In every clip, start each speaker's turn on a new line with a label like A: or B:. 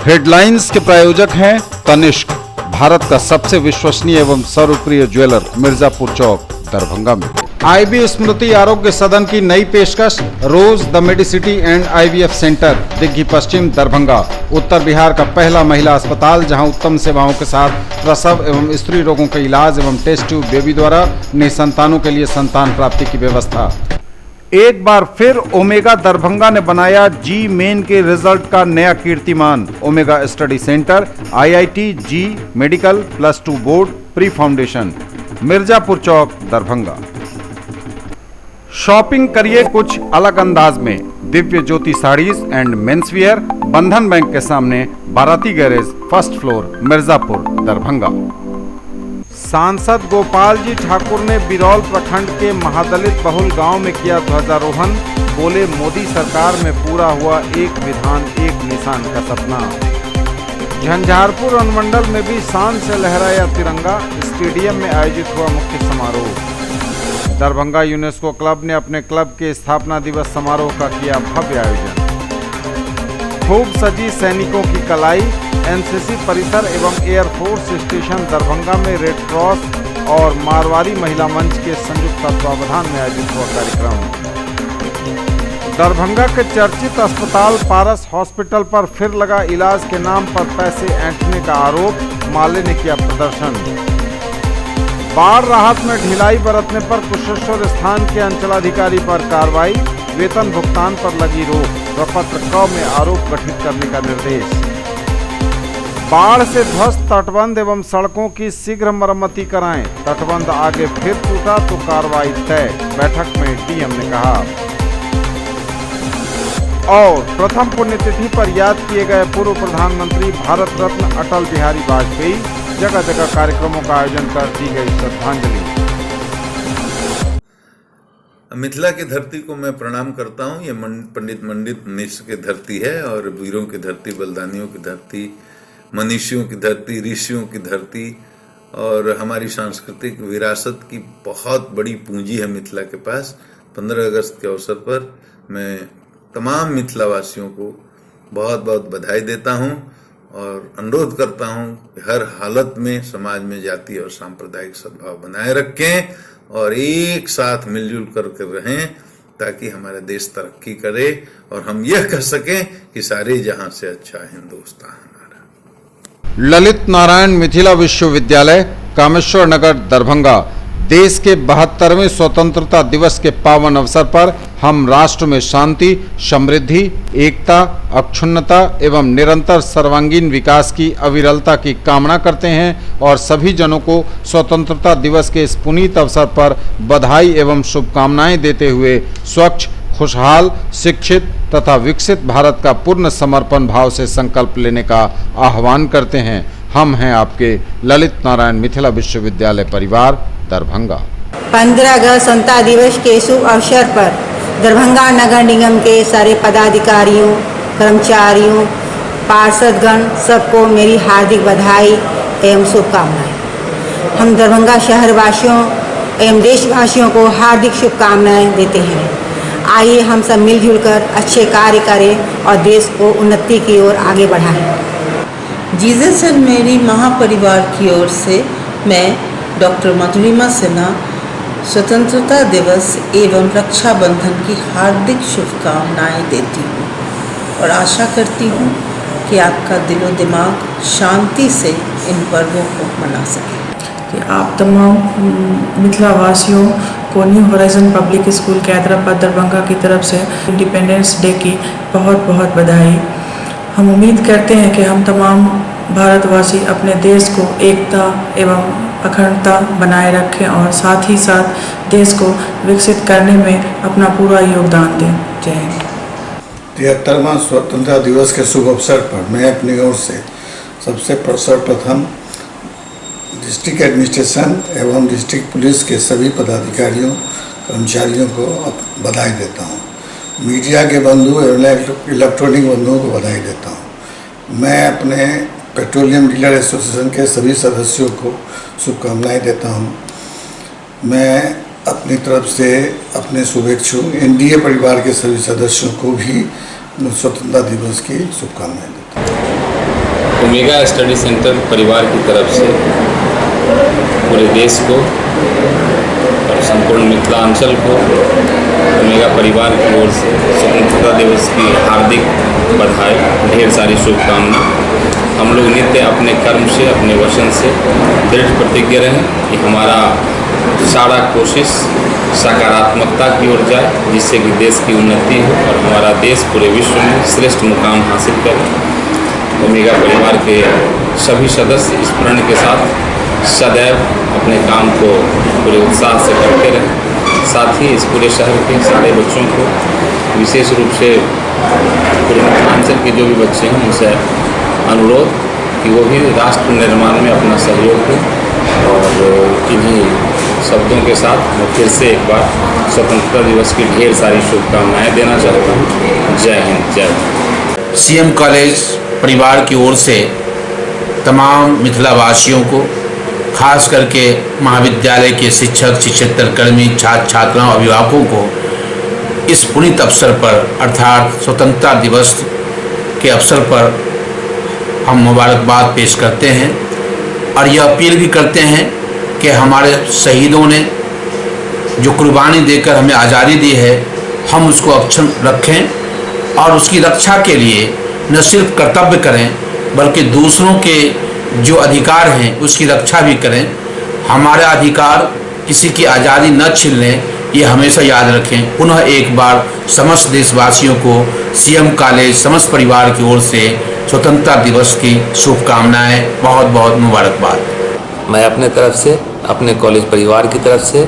A: Headlines के प्रायोजक हैं तनिष्क, भारत का सबसे विश्वसनीय एवं सर्वप्रिय ज्वेलर, मिर्जापुर चौक, दरभंगा में। आईबी स्मृति आरोग्य सदन की नई पेशकश, rose the medicity and IVF centre, Digghi Paschim, Darbhanga. उत्तर बिहार का पहला महिला अस्पताल जहां उत्तम सेवाओं के साथ प्रसव एवं स्त्री रोगों के इलाज एवं टेस्ट ट्यूब बेबी द्वारा निसंतानों के लिए संतान प्राप्ति की व्यवस्था। एक बार फिर ओमेगा दरभंगा ने बनाया जी मेन के रिजल्ट का नया कीर्तिमान। Omega study centre, IIT, JEE medical, +2 board, pre foundation, Mirzapur Chowk, Darbhanga. Shopping करिए कुछ अलग अंदाज में। दिव्य ज्योति साड़ीज एंड मेंसवियर, बंधन बैंक के सामने, बाराती garage, 1st floor, Mirzapur, Darbhanga. सांसद गोपाल जी ठाकुर ने बिरौल प्रखंड के महादलित बहुल गांव में किया ध्वजारोहण। बोले, मोदी सरकार में पूरा हुआ एक विधान एक निशान का सपना। झंझारपुर अनुमंडल में भी शान से लहराया तिरंगा। स्टेडियम में आयोजित हुआ मुख्य समारोह। दरभंगा यूनेस्को क्लब ने अपने क्लब के स्थापना दिवस समारोह का किया भव्य आयोजन। खूब सजी सैनिकों की कलाई। एनसीसी परिसर एवं एयरफोर्स स्टेशन दरभंगा में रेड क्रॉस और मारवाड़ी महिला मंच के संयुक्त तत्वावधान में आयोजित हुआ कार्यक्रम। दरभंगा के चर्चित अस्पताल पारस हॉस्पिटल पर फिर लगा इलाज के नाम पर पैसे ऐंठने का आरोप। माले ने किया प्रदर्शन। बाढ़ राहत में ढिलाई बरतने पर कुशेश्वर स्थान के अंचलाधिकारी पर कार्रवाई। वेतन भुगतान पर लगी रोक। प्रपत्र क में आरोप गठित करने का निर्देश। बाढ़ से ध्वस्त तटबंध एवं सड़कों की शीघ्र मरम्मति कराएं। तटबंध आगे फिर टूटा तो कार्रवाई तय, बैठक में डीएम ने कहा। और प्रथम पुण्यतिथि पर याद किए गए पूर्व प्रधानमंत्री भारत रत्न अटल बिहारी वाजपेयी। जगह जगह कार्यक्रमों का आयोजन कर दी गई श्रद्धांजलि।
B: मिथिला की धरती को मैं प्रणाम करता हूँ। ये पंडित मिश्र की धरती है और वीरों की धरती, बलिदानियों की धरती, मनीषियों की धरती, ऋषियों की धरती और हमारी सांस्कृतिक विरासत की बहुत बड़ी पूंजी है मिथिला के पास। 15 अगस्त के अवसर पर मैं तमाम मिथिलावासियों को बहुत बहुत बधाई देता हूं और अनुरोध करता हूं कि हर हालत में समाज में जाति और सांप्रदायिक सद्भाव बनाए रखें और एक साथ मिलजुल करके रहें ताकि हमारा देश तरक्की करे और हम यह कह सकें कि सारे जहां से अच्छा हिंदुस्तान हमारा।
A: ललित नारायण मिथिला विश्वविद्यालय, कामेश्वर नगर, दरभंगा। देश के 72वें स्वतंत्रता दिवस के पावन अवसर पर हम राष्ट्र में शांति, समृद्धि, एकता, अक्षुण्णता एवं निरंतर सर्वांगीण विकास की अविरलता की कामना करते हैं और सभी जनों को स्वतंत्रता दिवस के इस पुनीत अवसर पर बधाई एवं शुभकामनाएं देते हुए स्वच्छ, खुशहाल, शिक्षित तथा विकसित भारत का पूर्ण समर्पण भाव से संकल्प लेने का आह्वान करते हैं। हम हैं आपके ललित नारायण मिथिला विश्वविद्यालय परिवार, दरभंगा।
C: 15 अगस्त स्वतंत्रता दिवस के शुभ अवसर पर दरभंगा नगर निगम के सारे पदाधिकारियों, कर्मचारियों, पार्षदगण सबको मेरी हार्दिक बधाई एवं शुभकामनाएं। हम दरभंगा शहरवासियों एवं देशवासियों को हार्दिक शुभकामनाएं देते हैं। आइए हम सब मिलजुल कर अच्छे कार्य करें और देश को उन्नति की ओर आगे बढ़ाएं।
D: जीसस एंड मेरी महापरिवार की ओर से मैं डॉक्टर मधुरिमा सिन्हा स्वतंत्रता दिवस एवं रक्षाबंधन की हार्दिक शुभकामनाएं देती हूँ और आशा करती हूँ कि आपका दिलो दिमाग शांति से इन पर्वों को मना सके।
E: कि आप तमाम मिथिला वासियों को new horizon public school Kaidrabad Darbhanga की तरफ से इंडिपेंडेंस डे की बहुत बहुत बधाई। हम उम्मीद करते हैं कि हम तमाम भारतवासी अपने देश को एकता एवं अखंडता बनाए रखें और साथ ही साथ देश को विकसित करने में अपना पूरा योगदान दें। जय हिंद।
F: 73वां स्वतंत्रता दिवस के शुभ अवसर पर मैं अपनी ओर से सबसे सर्वप्रथम डिस्ट्रिक्ट एडमिनिस्ट्रेशन एवं डिस्ट्रिक्ट पुलिस के सभी पदाधिकारियों, कर्मचारियों को बधाई देता हूँ। मीडिया के बंधु एवं इलेक्ट्रॉनिक बंधुओं को बधाई देता हूँ। मैं अपने पेट्रोलियम डीलर एसोसिएशन के सभी सदस्यों को शुभकामनाएं देता हूँ। मैं अपनी तरफ से अपने शुभेच्छु एनडीए परिवार के सभी सदस्यों को भी स्वतंत्रता दिवस की शुभकामनाएं देता हूँ।
G: ओमेगा स्टडी सेंटर परिवार की तरफ से पूरे देश को और संपूर्ण मिथिलांचल को ओमेगा परिवार की ओर से स्वतंत्रता दिवस की हार्दिक बधाई, ढेर सारी शुभकामना। हम लोग नित्य अपने कर्म से, अपने वचन से दृढ़ प्रतिज्ञ रहें कि हमारा सारा कोशिश सकारात्मकता की ओर जाए, जिससे कि देश की उन्नति हो और हमारा देश पूरे विश्व में श्रेष्ठ मुकाम हासिल करे। ओमेगा परिवार के सभी सदस्य इस प्रण के साथ सदैव अपने काम को पूरे उत्साह से करते रहें। साथ ही इस पूरे शहर के सारे बच्चों को, विशेष रूप से पूरे मिथिलांचल के जो भी बच्चे हैं, उनसे अनुरोध कि वो भी राष्ट्र निर्माण में अपना सहयोग दें। और इन्हीं शब्दों के साथ मैं फिर से एक बार स्वतंत्रता दिवस की ढेर सारी शुभकामनाएं देना चाहता हूँ। जय हिंद, जय भारत।
H: सीएम कॉलेज परिवार की ओर से तमाम मिथिलावासियों को, खास करके महाविद्यालय के शिक्षक, शिक्षकेतर कर्मी, छात्र छात्राओं, अभिभावकों को इस पुनीत अवसर पर अर्थात स्वतंत्रता दिवस के अवसर पर हम मुबारकबाद पेश करते हैं और यह अपील भी करते हैं कि हमारे शहीदों ने जो कुर्बानी देकर हमें आज़ादी दी है, हम उसको अक्षुण्ण रखें और उसकी रक्षा के लिए न सिर्फ कर्तव्य करें बल्कि दूसरों के जो अधिकार हैं उसकी रक्षा भी करें। हमारा अधिकार किसी की आज़ादी न छीन लें, ये हमेशा याद रखें। पुनः एक बार समस्त देशवासियों को सीएम कॉलेज समस्त परिवार की ओर से स्वतंत्रता दिवस की शुभकामनाएं, बहुत बहुत मुबारकबाद।
I: मैं अपने तरफ से, अपने कॉलेज परिवार की तरफ से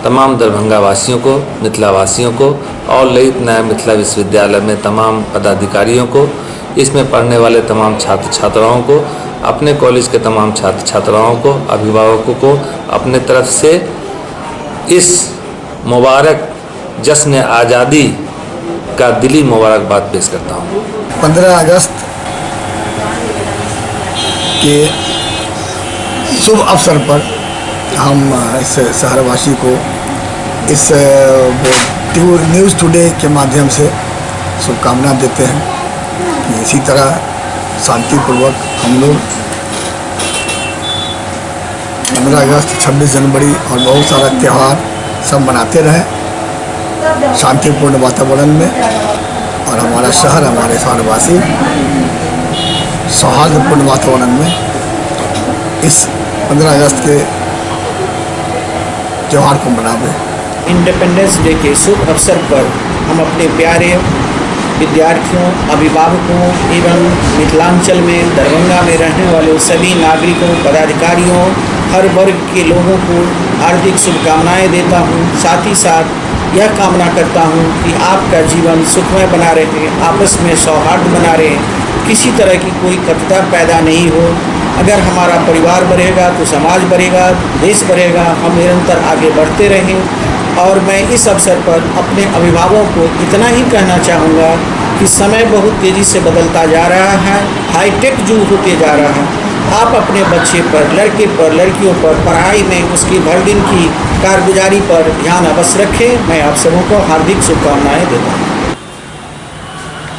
I: तमाम दरभंगा वासियों को, मिथिला वासियों को और ललित नारायण मिथिला विश्वविद्यालय में तमाम पदाधिकारियों को, इसमें पढ़ने वाले तमाम छात्र छात्राओं को, अपने कॉलेज के तमाम छात्र छात्राओं को, अभिभावकों को अपने तरफ से इस मुबारक जश्न आज़ादी का दिली मुबारकबाद पेश करता हूँ।
J: 15 अगस्त के शुभ अवसर पर हम इस शहरवासी को इस न्यूज़ टुडे के माध्यम से शुभकामना देते हैं कि इसी तरह शांतिपूर्वक हम लोग 15 अगस्त, 26 जनवरी और बहुत सारा त्यौहार सब मनाते रहें शांतिपूर्ण वातावरण में और हमारा शहर, हमारे शहरवासी सौहार्दपूर्ण वातावरण में इस 15 अगस्त के त्यौहार को मनावे।
K: इंडिपेंडेंस डे के शुभ अवसर पर हम अपने प्यारे विद्यार्थियों, अभिभावकों एवं मिथिलांचल में, दरभंगा में रहने वाले सभी नागरिकों, पदाधिकारियों, हर वर्ग के लोगों को हार्दिक शुभकामनाएं देता हूं। साथ ही साथ यह कामना करता हूं कि आपका जीवन सुखमय बना रहे, आपस में सौहार्द बना रहे, किसी तरह की कोई कटुता पैदा नहीं हो। अगर हमारा परिवार बढ़ेगा तो समाज बढ़ेगा, देश बढ़ेगा, हम निरंतर आगे बढ़ते रहें। और मैं इस अवसर पर अपने अभिभावकों को इतना ही कहना चाहूँगा कि समय बहुत तेज़ी से बदलता जा रहा है, हाईटेक युग होते जा रहा है। आप अपने बच्चे पर, लड़के पर, लड़कियों पर पढ़ाई में उसकी भर दिन की कारगुजारी पर ध्यान अवश्य रखें। मैं आप सबों को हार्दिक शुभकामनाएं देता हूँ।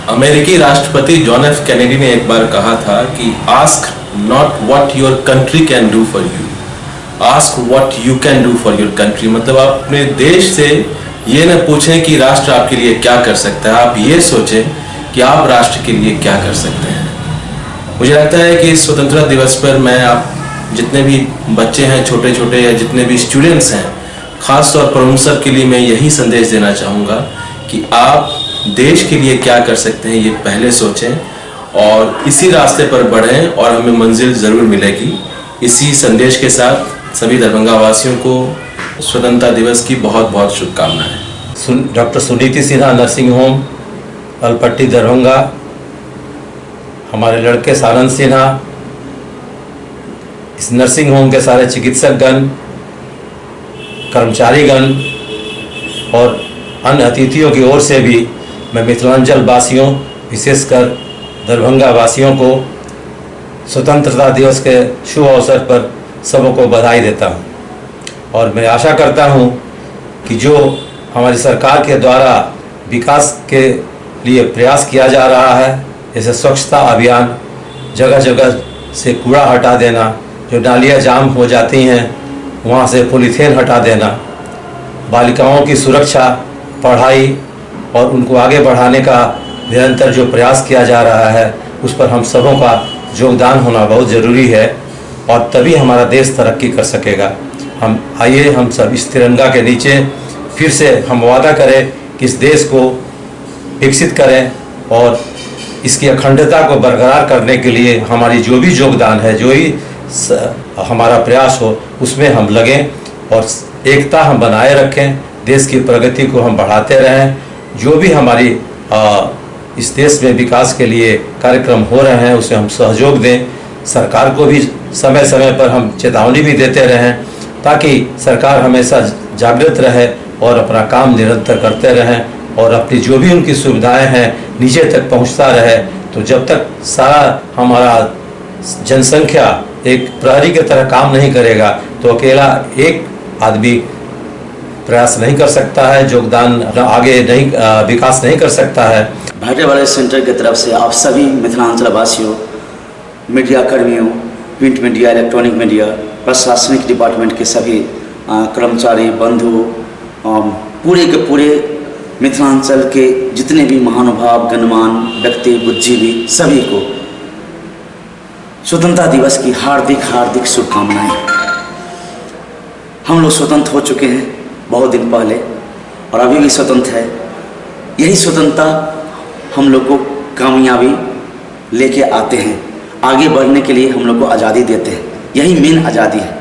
L: अमेरिकी राष्ट्रपति जॉन एफ कैनेडी ने एक बार कहा था कि ask not what your country can do for you, ask what you can do for your country. मतलब आप अपने देश से ये न पूछें कि राष्ट्र आपके लिए क्या कर सकता है, आप ये सोचें कि आप राष्ट्र के लिए क्या कर सकते हैं। मुझे लगता है कि इस स्वतंत्रता दिवस पर मैं आप जितने भी बच्चे हैं, छोटे छोटे या जितने भी स्टूडेंट्स हैं, ख़ास तौर पर उन सब के लिए मैं यही संदेश देना चाहूँगा कि आप देश के लिए क्या कर सकते हैं ये पहले सोचें और इसी रास्ते पर बढ़ें और हमें मंजिल ज़रूर मिलेगी। इसी संदेश के साथ सभी दरभंगा वासियों को स्वतंत्रता दिवस की बहुत बहुत शुभकामनाएं।
M: Doctor Suniti Sinha nursing home Alpatti Darbhanga, हमारे लड़के सानंद सिन्हा, इस नर्सिंग होम के सारे चिकित्सकगण, कर्मचारीगण और अन्य अतिथियों की ओर से भी मैं मिथिलांचल वासियों, विशेषकर दरभंगा वासियों को स्वतंत्रता दिवस के शुभ अवसर पर सबको बधाई देता हूं। और मैं आशा करता हूं कि जो हमारी सरकार के द्वारा विकास के लिए प्रयास किया जा रहा है, जैसे स्वच्छता अभियान, जगह जगह से कूड़ा हटा देना, जो नालियाँ जाम हो जाती हैं वहाँ से पॉलीथीन हटा देना, बालिकाओं की सुरक्षा, पढ़ाई और उनको आगे बढ़ाने का निरंतर जो प्रयास किया जा रहा है उस पर हम सबों का योगदान होना बहुत ज़रूरी है और तभी हमारा देश तरक्की कर सकेगा। आइए हम सब इस तिरंगा के नीचे फिर से हम वादा करें कि इस देश को विकसित करें और इसकी अखंडता को बरकरार करने के लिए हमारी जो भी योगदान है, जो ही हमारा प्रयास हो उसमें हम लगें और एकता हम बनाए रखें, देश की प्रगति को हम बढ़ाते रहें। जो भी हमारी इस देश में विकास के लिए कार्यक्रम हो रहे हैं उसमें हम सहयोग दें। सरकार को भी समय समय पर हम चेतावनी भी देते रहें ताकि सरकार हमेशा जागृत रहे और अपना काम निरंतर करते रहें और अपनी जो भी उनकी सुविधाएं हैं नीचे तक पहुंचता रहे। तो जब तक सारा हमारा जनसंख्या एक प्रहरी की तरह काम नहीं करेगा तो अकेला एक आदमी प्रयास नहीं कर सकता है, योगदान आगे नहीं विकास नहीं कर सकता है।
N: भाटे वाले सेंटर की तरफ से आप सभी मिथिलांचल वासियों, मीडिया कर्मियों, प्रिंट मीडिया, इलेक्ट्रॉनिक मीडिया, प्रशासनिक डिपार्टमेंट के सभी कर्मचारी, बंधु, पूरे के पूरे मिथिलांचल के जितने भी महानुभाव, गणमान्य व्यक्ति, बुद्धिजीवी, सभी को स्वतंत्रता दिवस की हार्दिक हार्दिक शुभकामनाएं। हम लोग स्वतंत्र हो चुके हैं बहुत दिन पहले और अभी भी स्वतंत्र है। यही स्वतंत्रता हम लोग को कामयाबी लेके आते हैं, आगे बढ़ने के लिए हम लोग को आज़ादी देते हैं। यही मेन आज़ादी है।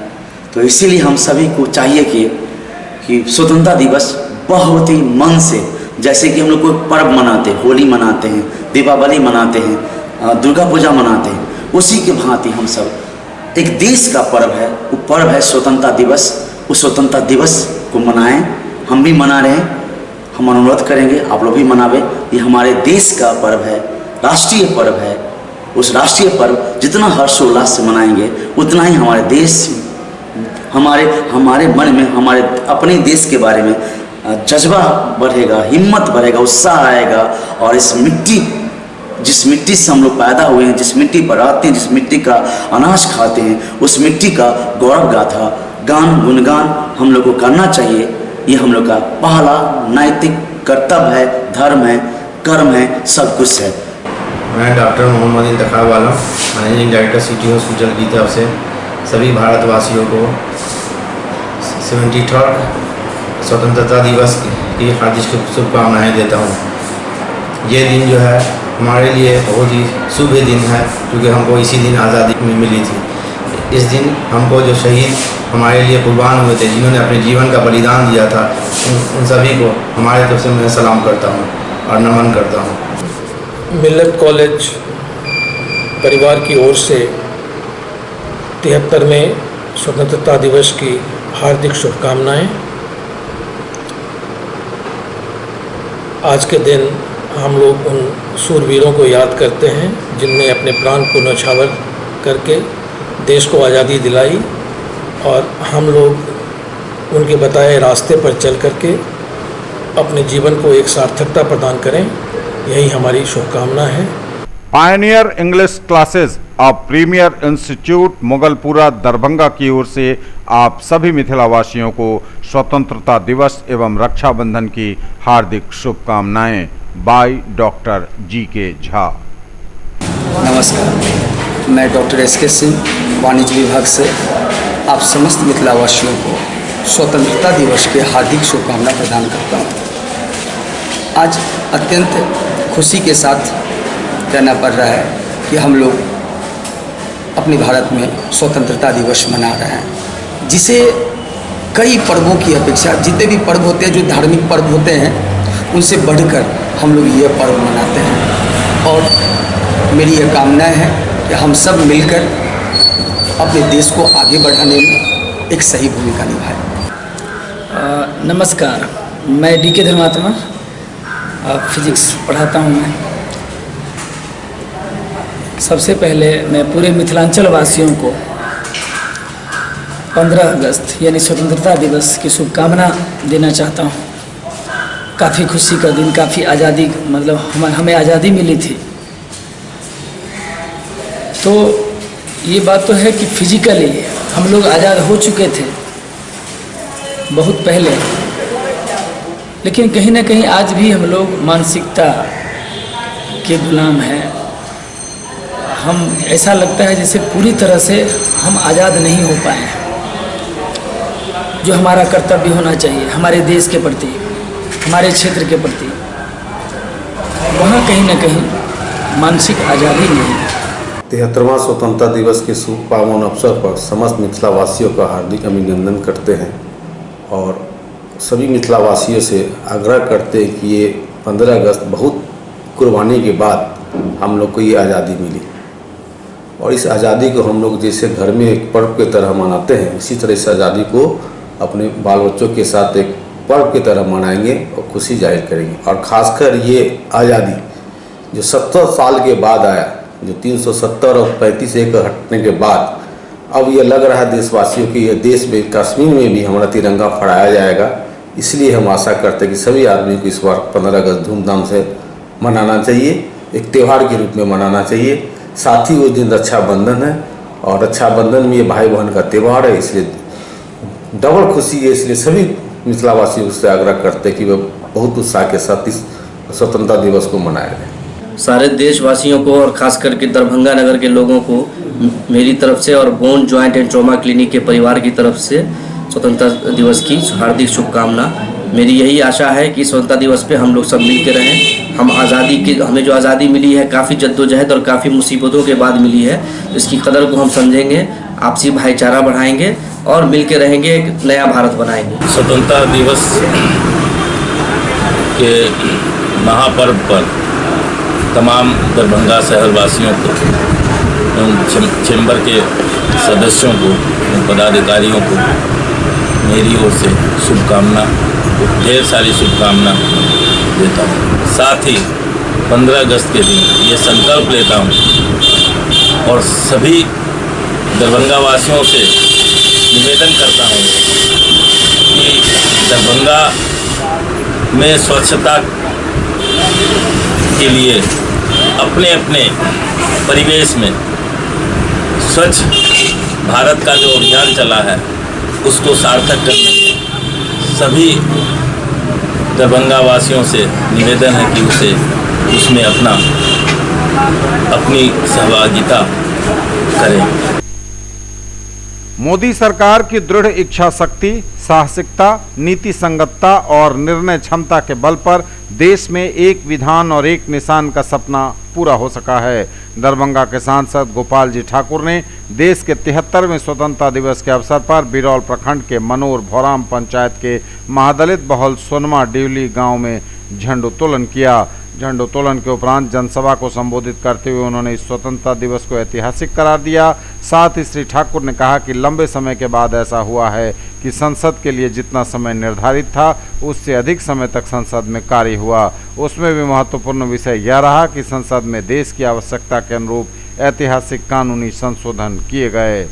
N: तो इसीलिए हम सभी को चाहिए कि स्वतंत्रता दिवस बहुत ही मन से, जैसे कि हम लोग कोई पर्व मनाते हैं, होली मनाते हैं, दीपावली मनाते हैं, दुर्गा पूजा मनाते हैं, उसी के भांति हम सब एक देश का पर्व है, वो पर्व है स्वतंत्रता दिवस। उस स्वतंत्रता दिवस को मनाएं, हम भी मना रहे हैं, हम अनुरोध करेंगे आप लोग भी मनावे। ये हमारे देश का पर्व है, राष्ट्रीय पर्व है। उस राष्ट्रीय पर्व जितना हर्षोल्लास से मनाएंगे उतना ही हमारे देश, हमारे मन में हमारे अपने देश के बारे में जज्बा बढ़ेगा, हिम्मत बढ़ेगा, उत्साह आएगा। और इस मिट्टी, जिस मिट्टी से हम लोग पैदा हुए हैं, जिस मिट्टी पर आते हैं, जिस मिट्टी का अनाज खाते हैं, उस मिट्टी का गौरव गाथा, गान, गुणगान हम लोग को करना चाहिए। ये हम लोग का पहला नैतिक कर्तव्य है, धर्म है, कर्म है, सब कुछ है।
O: मैं डॉक्टर मोहम्मद इंतखाब वाला, मैनेजिंग डायरेक्टर सिटी हॉस्पिटल की तरफ से सभी भारतवासियों को 73rd स्वतंत्रता दिवस की हार्दिक शुभकामनाएँ देता हूँ। ये दिन जो है हमारे लिए बहुत ही शुभ दिन है क्योंकि हमको इसी दिन आज़ादी मिली थी। इस दिन हमको जो शहीद हमारे लिए कुर्बान हुए थे, जिन्होंने अपने जीवन का बलिदान दिया था, उन सभी को हमारे तरफ से मैं सलाम करता हूँ और नमन करता हूँ।
P: मिल्लत कॉलेज परिवार की ओर से 73वें स्वतंत्रता दिवस की हार्दिक शुभकामनाएं। आज के दिन हम लोग उन सूरवीरों को याद करते हैं जिनने अपने प्राण को न्यौछावर करके देश को आज़ादी दिलाई और हम लोग उनके बताए रास्ते पर चल करके अपने जीवन को एक सार्थकता प्रदान करें, यही हमारी शुभकामना है।
A: Pioneer English classes of premier institute Mughalpura Darbhanga की ओर से आप सभी मिथिलावासियों को स्वतंत्रता दिवस एवं रक्षाबंधन की हार्दिक शुभकामनाएं। By doctor G K. झा।
Q: नमस्कार, मैं डॉक्टर एस.के. सिंह, वाणिज्य विभाग से आप समस्त मिथिलावासियों को स्वतंत्रता दिवस की हार्दिक शुभकामना प्रदान करता हूँ। आज अत्यंत खुशी के साथ कहना पड़ रहा है कि हम लोग अपने भारत में स्वतंत्रता दिवस मना रहे हैं, जिसे कई पर्वों की अपेक्षा, जितने भी पर्व होते हैं जो धार्मिक पर्व होते हैं उनसे बढ़कर हम लोग ये पर्व मनाते हैं। और मेरी ये कामना है कि हम सब मिलकर अपने देश को आगे बढ़ाने में एक सही भूमिका निभाएं।
R: नमस्कार, मैं डी.के. धर्मात्मा, फिजिक्स पढ़ाता हूँ मैं। सबसे पहले मैं पूरे मिथिलांचल वासियों को 15 अगस्त यानी स्वतंत्रता दिवस की शुभकामना देना चाहता हूँ। काफ़ी खुशी का दिन, काफ़ी आज़ादी, मतलब हमें आज़ादी मिली थी। तो ये बात तो है कि फिजिकली हम लोग आज़ाद हो चुके थे बहुत पहले, लेकिन कहीं ना कहीं आज भी हम लोग मानसिकता के गुलाम हैं। हम ऐसा लगता है जैसे पूरी तरह से हम आज़ाद नहीं हो पाए हैं। जो हमारा कर्तव्य होना चाहिए हमारे देश के प्रति, हमारे क्षेत्र के प्रति, वहाँ कहीं ना कहीं मानसिक आज़ादी नहीं है।
S: 73वां स्वतंत्रता दिवस के शुभ पावन अवसर पर समस्त मिथिलावासियों का हार्दिक अभिनंदन करते हैं और सभी मिथिलावासियों से आग्रह करते हैं कि ये 15 अगस्त बहुत कुर्बानी के बाद हम लोग को ये आज़ादी मिली और इस आज़ादी को हम लोग जैसे घर में एक पर्व की तरह मनाते हैं, इसी तरह इस आज़ादी को अपने बाल बच्चों के साथ एक पर्व की तरह मनाएंगे और खुशी जाहिर करेंगे। और ख़ासकर ये आज़ादी जो 70 साल के बाद आया, जो 370 और 35 एक हटने के बाद अब ये लग रहा है देशवासियों की ये देश में कश्मीर में भी हमारा तिरंगा फहराया जाएगा। इसलिए हम आशा करते हैं कि सभी आदमी को इस बार 15 अगस्त धूमधाम से मनाना चाहिए, एक त्यौहार के रूप में मनाना चाहिए। साथ ही उस दिन रक्षाबंधन है और रक्षाबंधन में ये भाई बहन का त्यौहार है, इसलिए डबल खुशी है। इसलिए सभी मिथिलावासियों से आग्रह करते हैं कि वे बहुत उत्साह के साथ इस स्वतंत्रता दिवस को मनाया जाए।
T: सारे देशवासियों को और ख़ास करके दरभंगा नगर के लोगों को मेरी तरफ से और bone joint and trauma clinic के परिवार की तरफ से स्वतंत्रता दिवस की हार्दिक शुभकामना। मेरी यही आशा है कि स्वतंत्रता दिवस पे हम लोग सब मिल के रहें। हमें जो आज़ादी मिली है काफ़ी जद्दोजहद और काफ़ी मुसीबतों के बाद मिली है, तो इसकी कदर को हम समझेंगे, आपसी भाईचारा बढ़ाएंगे और मिल के रहेंगे, एक नया भारत बनाएंगे।
L: स्वतंत्रता दिवस के महापर्व पर तमाम दरभंगा शहरवासियों को, चैम्बर के सदस्यों को, पदाधिकारियों को मेरी ओर से शुभकामना, ढेर सारी शुभकामना देता हूँ। साथ ही 15 अगस्त के दिन ये संकल्प लेता हूँ और सभी दरभंगा वासियों से निवेदन करता हूँ कि दरभंगा में स्वच्छता के लिए अपने अपने परिवेश में स्वच्छ भारत का जो अभियान चला है उसको सार्थक करने में सभी दरभंगा वासियों से निवेदन है कि उसमें अपनी सहभागिता करें।
A: मोदी सरकार की दृढ़ इच्छा शक्ति, साहसिकता, नीति संगतता और निर्णय क्षमता के बल पर देश में एक विधान और एक निशान का सपना पूरा हो सका है। दरभंगा के सांसद गोपाल जी ठाकुर ने देश के 73वें स्वतंत्रता दिवस के अवसर पर बिरौल प्रखंड के मनोर भौराम पंचायत के महादलित बहुल सोनमा डिवली गांव में झंडोत्तोलन किया। झंडोत्तोलन के उपरांत जनसभा को संबोधित करते हुए उन्होंने इस स्वतंत्रता दिवस को ऐतिहासिक करार दिया। साथ ही श्री ठाकुर ने कहा कि लंबे समय के बाद ऐसा हुआ है कि संसद के लिए जितना समय निर्धारित था उससे अधिक समय तक संसद में कार्य हुआ। उसमें भी महत्वपूर्ण विषय यह रहा कि संसद में देश की आवश्यकता के अनुरूप ऐतिहासिक कानूनी संशोधन किए गए।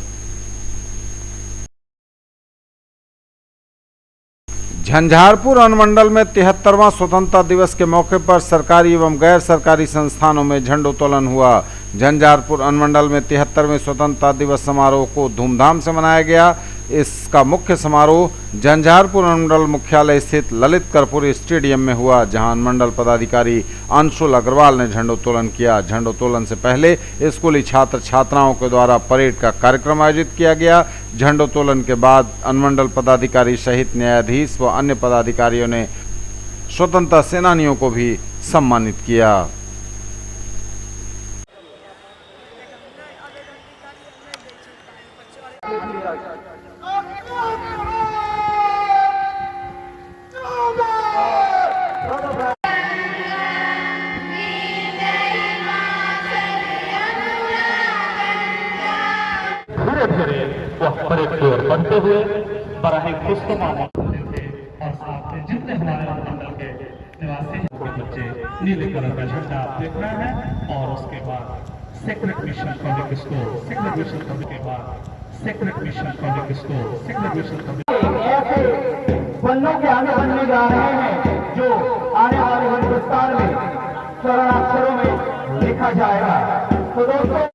A: झंझारपुर अनुमंडल में 73वां स्वतंत्रता दिवस के मौके पर सरकारी एवं गैर सरकारी संस्थानों में झंडोत्तोलन हुआ। झंझारपुर अनुमंडल में 73वें स्वतंत्रता दिवस समारोह को धूमधाम से मनाया गया। इसका मुख्य समारोह झंझारपुर अनुमंडल मुख्यालय स्थित ललित कर्पूरी स्टेडियम में हुआ, जहां अनुमंडल पदाधिकारी अंशुल अग्रवाल ने झंडोत्तोलन किया। झंडोत्तोलन से पहले स्कूली छात्र छात्राओं के द्वारा परेड का कार्यक्रम आयोजित किया गया। झंडोत्तोलन के बाद अनुमंडल पदाधिकारी सहित न्यायाधीश व अन्य पदाधिकारियों ने स्वतंत्रता सेनानियों को भी सम्मानित किया।
U: परेड की ओर बढ़ते हुए बड़ा ही खुशनुमा माहौल थे और साथ में जितने हमारे मंडल के निवासी बच्चे नीले कलर का झंडा देखना है और उसके बाद secret mission public school, secret mission public के बाद secret mission public school, secret mission public ऐसे बनों के आगे बनने जा रहे हैं जो आने वाले हिंदुस्तान में स्वर्ण अक्षरों में लिखा जाएगा। तो दोस्तों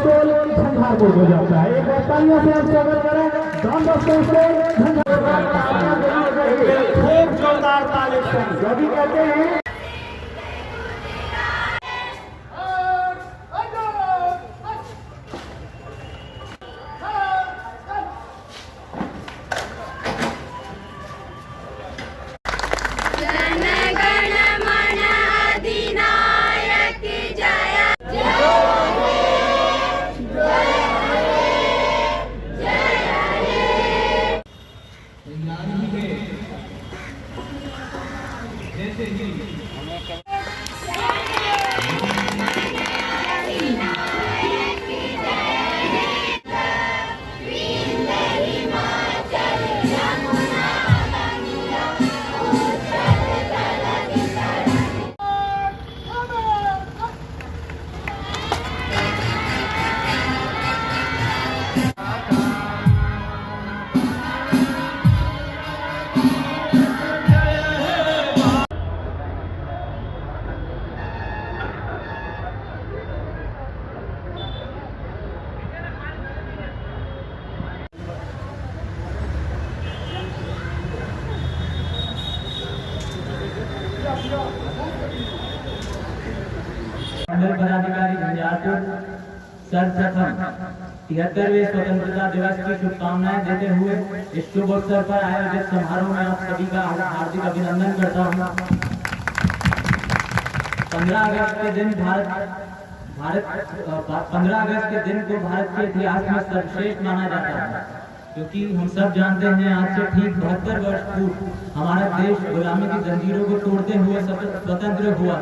U: स्कूल झंझारपुर को जाता है। एक बार तालियों से हम स्वागत करें डॉन बॉस्को स्कूल झंझारपुर। खूब जोरदार ताली से जो भी कहते हैं।
B: मंडल पदाधिकारी झंझारपुर सर्वप्रथम 73वें स्वतंत्रता दिवस की शुभकामनाएं देते हुए इस शुभ अवसर पर आयोजित समारोह में आप सभी का हार्दिक अभिनंदन करता हूं। 15 अगस्त के दिन को भारत के इतिहास में सर्वश्रेष्ठ माना जाता है, क्योंकि हम सब जानते हैं आज से ठीक 72 वर्ष पूर्व हमारा देश गुलामी की जंजीरों को तोड़ते हुए स्वतंत्र हुआ।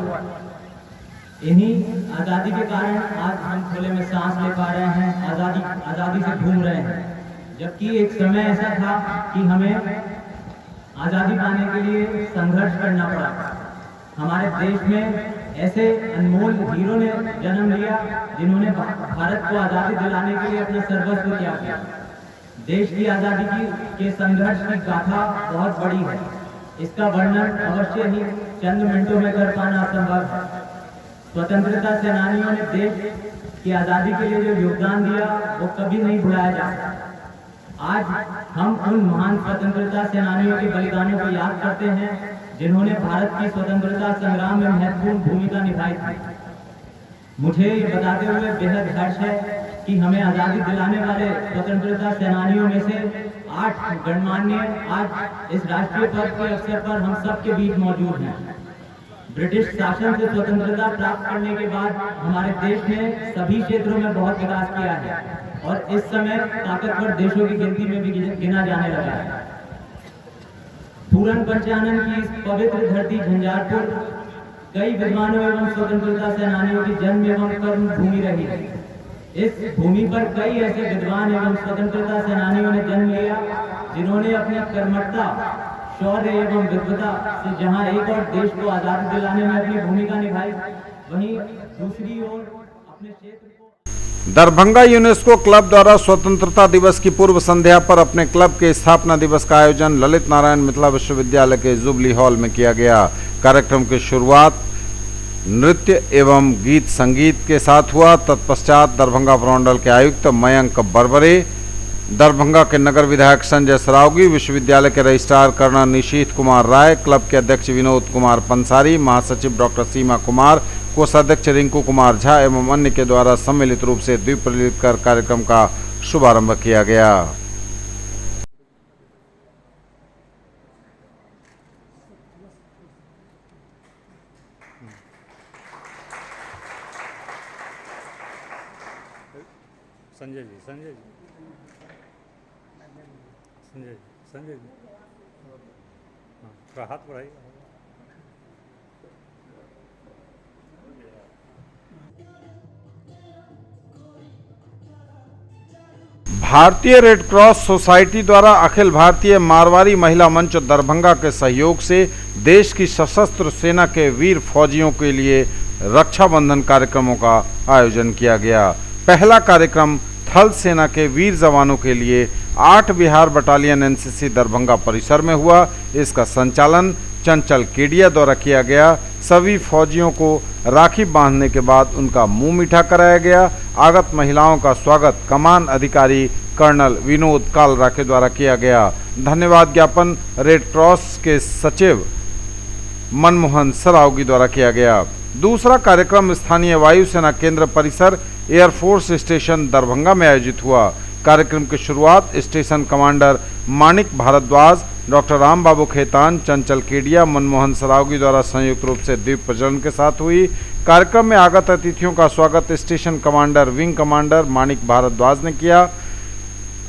B: इन्हीं आज़ादी के कारण आज हम खुले में सांस ले पा रहे हैं, आज़ादी से घूम रहे हैं। जबकि एक समय ऐसा था कि हमें आज़ादी पाने के लिए संघर्ष करना पड़ा। हमारे देश में ऐसे अनमोल हीरो ने जन्म लिया जिन्होंने भारत को आज़ादी दिलाने के लिए अपना सर्वस्व त्याग किया। देश की आज़ादी के संघर्ष की गाथा बहुत बड़ी है। इसका वर्णन अवश्य ही चंद मिनटों में कर पाना असंभव है। स्वतंत्रता सेनानियों ने देश की आज़ादी के लिए जो योगदान दिया वो कभी नहीं भुलाया जा सकता। आज हम उन महान स्वतंत्रता सेनानियों के बलिदानों को याद करते हैं जिन्होंने भारत की स्वतंत्रता संग्राम में महत्वपूर्ण भूमिका निभाई थी। मुझे ये बताते हुए बेहद हर्ष है कि हमें आज़ादी दिलाने वाले स्वतंत्रता सेनानियों में से 8 गणमान्य आज इस राष्ट्रीय पर्व के अवसर पर हम सबके बीच मौजूद हैं। ब्रिटिश शासन से स्वतंत्रता प्राप्त करने के बाद हमारे देश ने सभी क्षेत्रों में बहुत विकास किया है और इस समय ताकतवर देशों की गिनती में भी गिना जाने लगा है। पूरन पंचानन की इस पवित्र धरती झंझारपुर कई विद्वानों एवं स्वतंत्रता सेनानियों की जन्म एवं कर्म भूमि रही है। इस भूमि पर कई ऐसे विद्वान एवं स्वतंत्रता सेनानियों ने जन्म लिया जिन्होंने अपनी कर्मठता, शौर्य एवं विद्वता से जहां एक और देश को आजादी दिलाने में अपनी भूमिका निभाई, वहीं दूसरी ओर अपने क्षेत्र को।
A: दरभंगा यूनेस्को क्लब द्वारा स्वतंत्रता दिवस की पूर्व संध्या पर अपने क्लब के स्थापना दिवस का आयोजन ललित नारायण मिथिला विश्वविद्यालय के जुबली हॉल में किया गया। कार्यक्रम की शुरुआत नृत्य एवं गीत संगीत के साथ हुआ। तत्पश्चात दरभंगा प्रमंडल के आयुक्त मयंक बरबरे, दरभंगा के नगर विधायक संजय सरावगी, विश्वविद्यालय के registrar colonel Nishith Kumar Rai, club के अध्यक्ष विनोद कुमार पंसारी, महासचिव डॉक्टर सीमा कुमार, कोषाध्यक्ष रिंकू कुमार झा एवं अन्य के द्वारा सम्मिलित रूप से दीप प्रज्वलित कर कार्यक्रम का शुभारंभ किया गया।
V: संजय जी हाँ, हाथ बढ़ाइए।
A: भारतीय रेड क्रॉस सोसाइटी द्वारा अखिल भारतीय मारवाड़ी महिला मंच दरभंगा के सहयोग से देश की सशस्त्र सेना के वीर फौजियों के लिए रक्षाबंधन कार्यक्रमों का आयोजन किया गया। पहला कार्यक्रम थल सेना के वीर जवानों के लिए 8 बिहार बटालियन एनसीसी दरभंगा परिसर में हुआ। इसका संचालन चंचल केडिया द्वारा किया गया। सभी फौजियों को राखी बांधने के बाद उनका मुंह मीठा कराया गया। आगत महिलाओं का स्वागत कमान अधिकारी कर्नल विनोद कालरा के द्वारा किया गया। धन्यवाद ज्ञापन रेड क्रॉस के सचिव मनमोहन सरावगी द्वारा किया गया। दूसरा कार्यक्रम स्थानीय वायुसेना केंद्र परिसर एयरफोर्स स्टेशन दरभंगा में आयोजित हुआ। कार्यक्रम की शुरुआत station commander Manik Bharadwaj, doctor Ram Babu Khetan, Chanchal Kedia, Manmohan Saraogi द्वारा संयुक्त रूप से दीप प्रज्वलन के साथ हुई। कार्यक्रम में आगत अतिथियों का स्वागत station commander wing commander Manik Bhardwaj ने किया।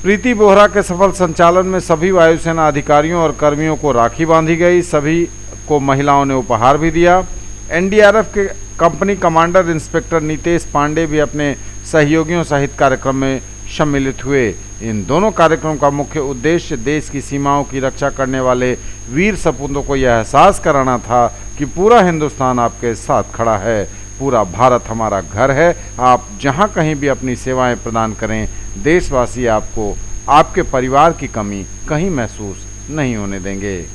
A: प्रीति बोहरा के सफल संचालन में सभी वायुसेना अधिकारियों और कर्मियों को राखी बांधी गई। सभी को महिलाओं ने उपहार भी दिया। एनडीआरएफ के company commander inspector Nitesh Pandey भी अपने सहयोगियों सहित कार्यक्रम में सम्मिलित हुए। इन दोनों कार्यक्रमों का मुख्य उद्देश्य देश की सीमाओं की रक्षा करने वाले वीर सपूतों को यह एहसास कराना था कि पूरा हिंदुस्तान आपके साथ खड़ा है, पूरा भारत हमारा घर है। आप जहां कहीं भी अपनी सेवाएं प्रदान करें, देशवासी आपको आपके परिवार की कमी कहीं महसूस नहीं होने देंगे।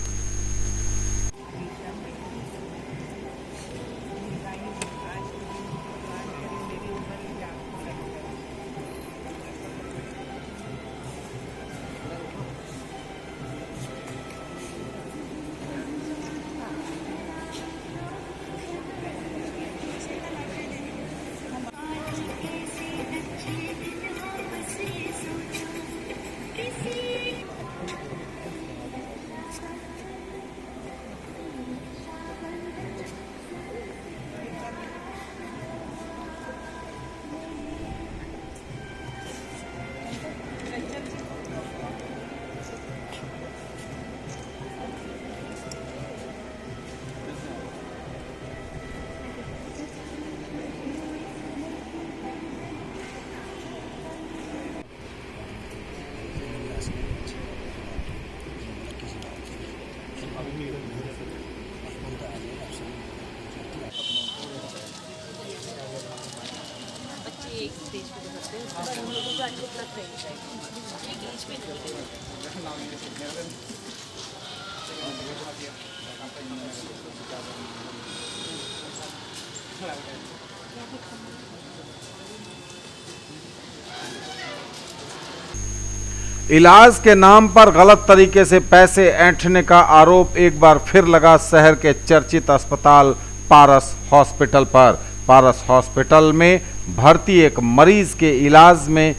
A: इलाज के नाम पर गलत तरीके से पैसे ऐंठने का आरोप एक बार फिर लगा शहर के चर्चित अस्पताल पारस हॉस्पिटल पर। पारस हॉस्पिटल में भर्ती एक मरीज के इलाज में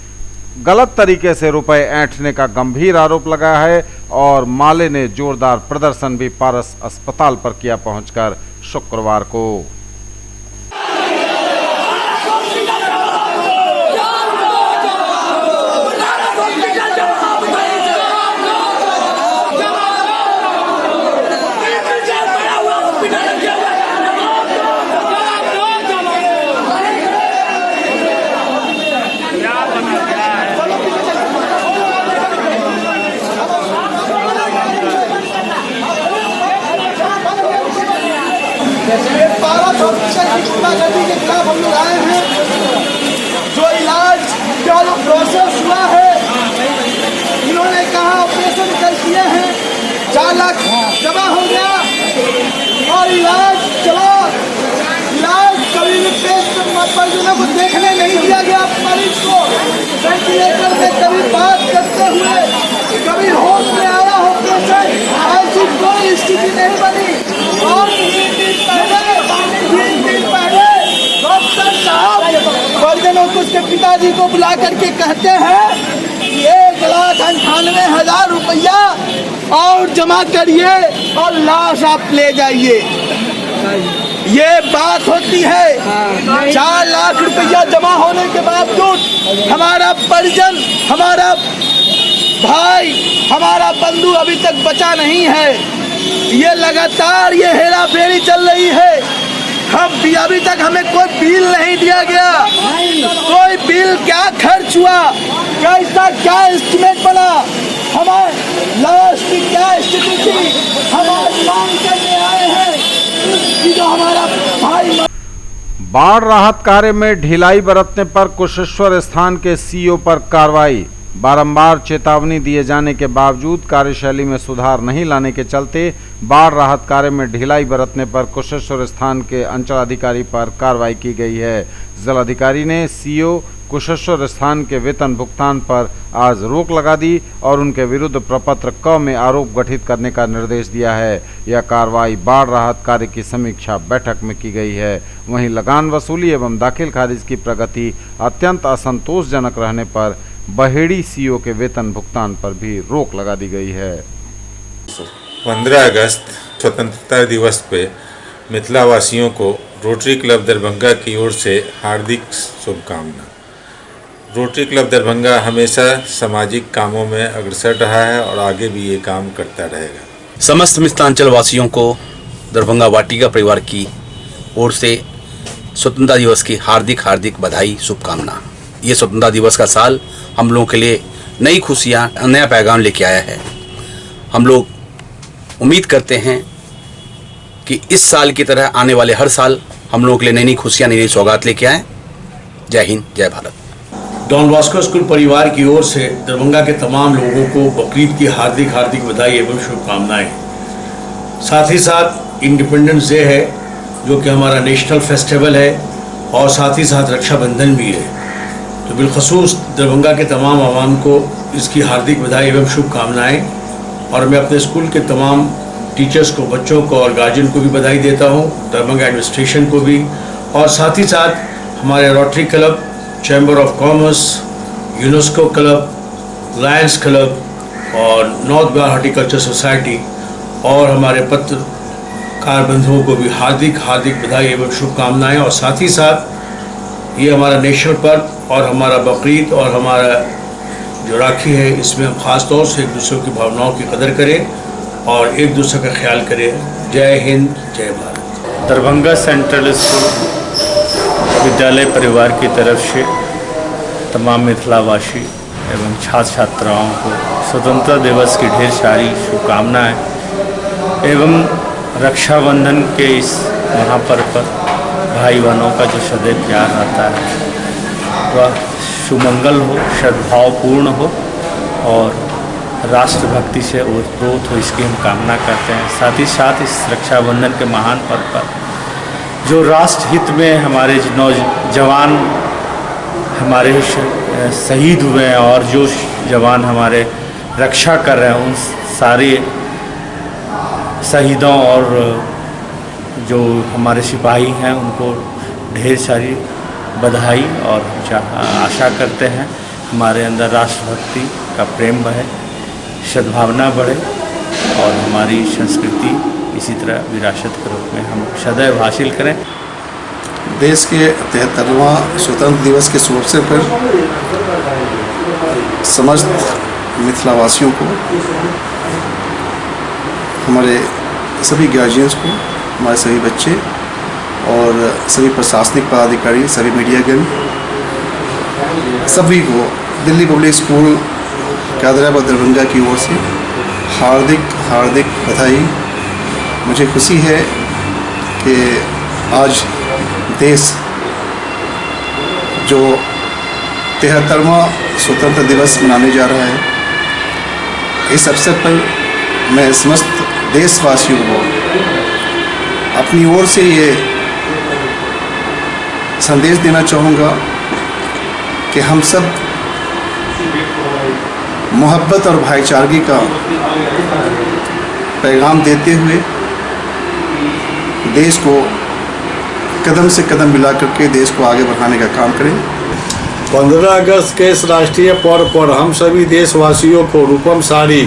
A: गलत तरीके से रुपए ऐंठने का गंभीर आरोप लगा है और माले ने जोरदार प्रदर्शन भी पारस अस्पताल पर किया पहुंचकर शुक्रवार को।
C: पारस हॉस्पिटल की गुंडागर्दी के खिलाफ हम लोग आए हैं। जो इलाज का जो प्रोसेस हुआ है, इन्होंने कहा ऑपरेशन कर दिए हैं, 4 लाख जमा हो गया और इलाज चला। इलाज कभी भी पेश परिजनों को देखने नहीं दिया गया। मरीज को वेंटिलेटर में कभी बात करते हुए, कभी होश में आया हो पेशेंट, ऐसी कोई स्थिति नहीं बनी। और 3 दिन पहले डॉक्टर साहब परिजनों को, उसके पिताजी को बुला करके कहते हैं 1,98,000 रुपया और जमा करिए और लाश आप ले जाइए। ये बात होती है। 4 लाख रुपया जमा होने के बावजूद हमारा परिजन, हमारा भाई, हमारा बंधु अभी तक बचा नहीं है। ये लगातार ये हेरा फेरी चल रही है। हम भी अभी तक हमें कोई बिल नहीं दिया गया। कोई बिल क्या खर्च हुआ, कैसा क्या एस्टिमेट बना, हमारे लाश की क्या स्थिति थी, हम आज मांग करने आए हैं कि जो हमारा भाई।
A: बाढ़ राहत कार्य में ढिलाई बरतने पर कुशेश्वर स्थान के सीईओ पर कार्रवाई। बारंबार चेतावनी दिए जाने के बावजूद कार्यशैली में सुधार नहीं लाने के चलते बाढ़ राहत कार्य में ढिलाई बरतने पर कुशेश्वर स्थान के अंचलाधिकारी पर कार्रवाई की गई है। जिलाधिकारी ने सीओ कुशेश्वर स्थान के वेतन भुगतान पर आज रोक लगा दी और उनके विरुद्ध प्रपत्र क में आरोप गठित करने का निर्देश दिया है। यह कार्रवाई बाढ़ राहत कार्य की समीक्षा बैठक में की गई है। वहीं लगान वसूली एवं दाखिल खारिज की प्रगति अत्यंत असंतोषजनक रहने पर बहेड़ी सीओ के वेतन भुगतान पर भी रोक लगा दी गई है।
D: 15 अगस्त स्वतंत्रता दिवस पे मिथिला वासियों को रोटरी क्लब दरभंगा की ओर से हार्दिक शुभकामना। रोटरी क्लब दरभंगा हमेशा सामाजिक कामों में अग्रसर रहा है और आगे भी ये काम करता रहेगा।
H: समस्त मिथिलांचल वासियों को दरभंगा वाटिका परिवार की ओर से स्वतंत्रता दिवस की हार्दिक हार्दिक बधाई शुभकामना। ये स्वतंत्रता दिवस का साल हम लोगों के लिए नई खुशियाँ, नया पैगाम लेके आया है। हम लोग उम्मीद करते हैं कि इस साल की तरह आने वाले हर साल हम लोगों के लिए नई नई खुशियाँ, नई नई सौगात लेके आएँ। जय हिंद, जय भारत।
K: डॉन बॉस्को स्कूल परिवार की ओर से दरभंगा के तमाम लोगों को बकरीद की हार्दिक हार्दिक बधाई एवं शुभकामनाएं। साथ ही साथ इंडिपेंडेंस डे है जो कि हमारा नेशनल फेस्टिवल है और साथ ही साथ रक्षाबंधन भी है। तो बिलखसूस दरभंगा के तमाम आवाम को इसकी हार्दिक बधाई एवं शुभकामनाएँ। और मैं अपने स्कूल के तमाम टीचर्स को, बच्चों को और गार्जियन को भी बधाई देता हूँ, दरभंगा एडमिनिस्ट्रेशन को भी, और साथ ही साथ हमारे rotary club, chamber of commerce, UNESCO club, Lions club और नॉर्थ बिहार हॉर्टिकल्चर सोसाइटी और हमारे पत्रकार बंधुओं को भी हार्दिक हार्दिक बधाई एवं शुभकामनाएं। और साथ ही साथ ये हमारा नेशनल पर्व और हमारा बकरीद और हमारा जो राखी है, इसमें हम ख़ास तौर से एक दूसरे की भावनाओं की कदर करें और एक दूसरे का ख्याल करें। जय हिंद, जय भारत।
V: दरभंगा सेंट्रल स्कूल विद्यालय परिवार की तरफ से तमाम मिथिलावासी एवं छात्र छात्राओं को स्वतंत्रता दिवस की ढेर सारी शुभकामनाएं एवं रक्षाबंधन के इस महापर्व पर भाई बहनों का जो सदैव प्यार रहता है वह सुमंगल हो, सद्भावपूर्ण हो और राष्ट्रभक्ति से ओतप्रोत हो, इसकी हम कामना करते हैं। साथ ही साथ इस रक्षाबंधन के महान पर्व पर जो राष्ट्र हित में हमारे नौजवान हमारे शहीद हुए हैं और जो जवान हमारे रक्षा कर रहे हैं, उन सारे शहीदों और जो हमारे सिपाही हैं उनको ढेर सारी बधाई। और आशा करते हैं हमारे अंदर राष्ट्रभक्ति का प्रेम बढ़े, सद्भावना बढ़े और हमारी संस्कृति इसी तरह विरासत के रूप में हम सदैव हासिल करें।
F: देश के 73वां स्वतंत्र दिवस के शुभ अवसर पर समस्त मिथिलावासियों को, हमारे सभी गार्जियंस को, हमारे सभी बच्चे और सभी प्रशासनिक पदाधिकारी, सभी मीडियागण, सभी को दिल्ली पब्लिक स्कूल कादराबाद दरभंगा की ओर से हार्दिक हार्दिक बधाई। मुझे खुशी है कि आज देश जो 73वां स्वतंत्रता दिवस मनाने जा रहा है, इस अवसर पर मैं समस्त देशवासियों को अपनी ओर से ये संदेश देना चाहूँगा कि हम सब मोहब्बत और भाईचारगी का पैगाम देते हुए देश को कदम से कदम मिला करके देश को आगे बढ़ाने का काम करें।
E: 15 अगस्त के इस राष्ट्रीय पर्व पर हम सभी देशवासियों को रूपम साड़ी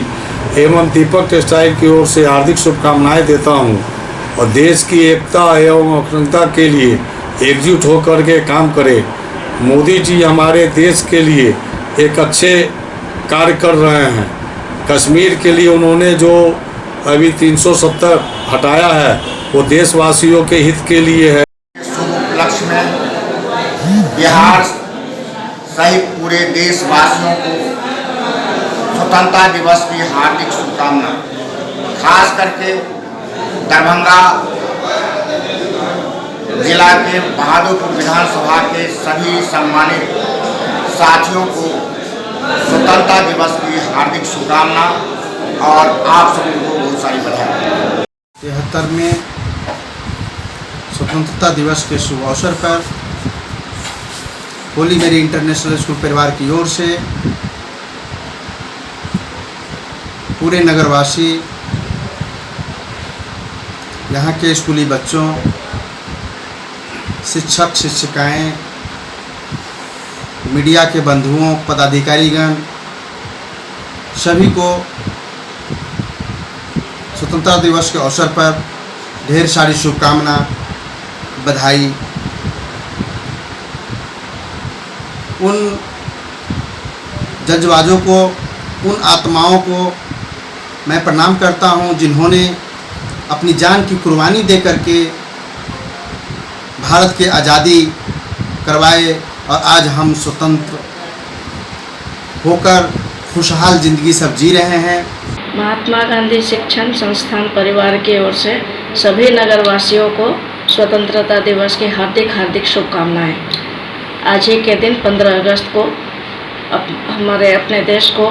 E: एवं दीपक टेक्सटाइल की ओर से हार्दिक शुभकामनाएं देता हूं और देश की एकता एवं अखंडता के लिए एकजुट होकर के काम करें। मोदी जी हमारे देश के लिए एक अच्छे कार्य कर रहे हैं। कश्मीर के लिए उन्होंने जो अभी 370 हटाया है वो देशवासियों के हित के लिए है।
W: उपलक्ष्य में बिहार सहित पूरे देशवासियों को स्वतंत्रता दिवस की हार्दिक शुभकामना। खास करके दरभंगा जिला के बहादुरपुर विधानसभा के सभी सम्मानित साथियों को स्वतंत्रता दिवस की हार्दिक शुभकामना और आप सभी को बहुत सारी बधाई।
G: 73वें स्वतंत्रता दिवस के शुभ अवसर पर होली मेरी इंटरनेशनल स्कूल परिवार की ओर से पूरे नगरवासी, यहाँ के स्कूली बच्चों, शिक्षक शिक्षिकाएं, मीडिया के बंधुओं, पदाधिकारीगण सभी को स्वतंत्रता दिवस के अवसर पर ढेर सारी शुभकामना, बधाई। उन जज्बाजों को, उन आत्माओं को मैं प्रणाम करता हूं जिन्होंने अपनी जान की कुर्बानी दे करके भारत के आज़ादी करवाए और आज हम स्वतंत्र होकर खुशहाल ज़िंदगी सब जी रहे हैं।
I: महात्मा गांधी शिक्षण संस्थान परिवार की ओर से सभी नगरवासियों को स्वतंत्रता दिवस की हार्दिक शुभकामनाएं। आज ही के दिन 15 अगस्त को हमारे अपने देश को